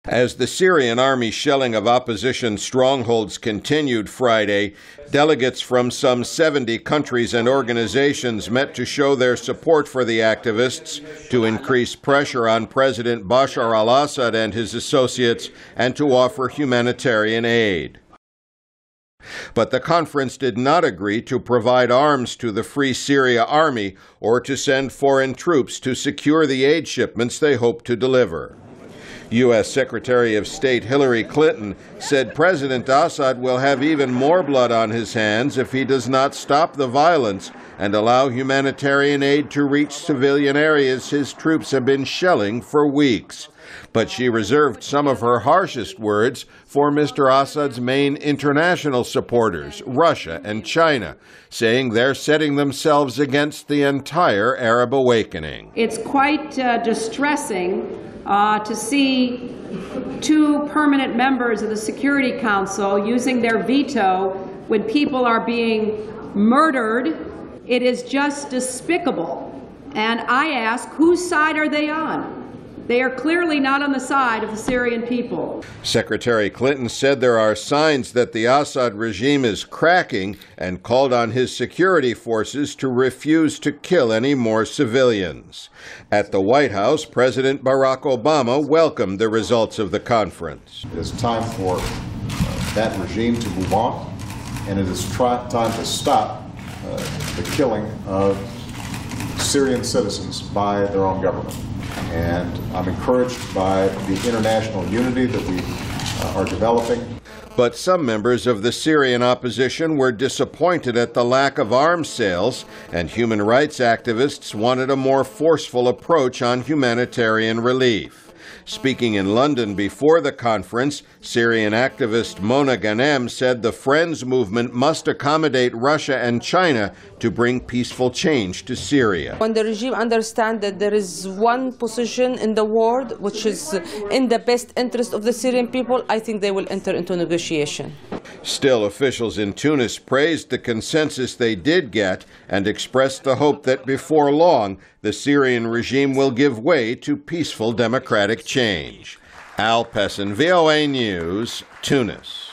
As the Syrian army shelling of opposition strongholds continued Friday, delegates from some 70 countries and organizations met to show their support for the activists, to increase pressure on President Bashar al-Assad and his associates, and to offer humanitarian aid. But the conference did not agree to provide arms to the Free Syria Army or to send foreign troops to secure the aid shipments they hope to deliver. U.S. Secretary of State Hillary Clinton said President Assad will have even more blood on his hands if he does not stop the violence and allow humanitarian aid to reach civilian areas his troops have been shelling for weeks. But she reserved some of her harshest words for Mr. Assad's main international supporters, Russia and China, saying they're setting themselves against the entire Arab awakening. It's quite distressing to see two permanent members of the Security Council using their veto when people are being murdered. It is just despicable. And I ask, whose side are they on? They are clearly not on the side of the Syrian people. Secretary Clinton said there are signs that the Assad regime is cracking and called on his security forces to refuse to kill any more civilians. At the White House, President Barack Obama welcomed the results of the conference. It is time for that regime to move on, and it is time to stop the killing of Syrian citizens by their own government. And I'm encouraged by the international unity that we are developing. But some members of the Syrian opposition were disappointed at the lack of arms sales, and human rights activists wanted a more forceful approach on humanitarian relief. Speaking in London before the conference, Syrian activist Mona Ghanem said the Friends movement must accommodate Russia and China to bring peaceful change to Syria. When the regime understands that there is one position in the world which is in the best interest of the Syrian people, I think they will enter into negotiation. Still, officials in Tunis praised the consensus they did get and expressed the hope that before long the Syrian regime will give way to peaceful democratic change. Al Pessin, VOA News, Tunis.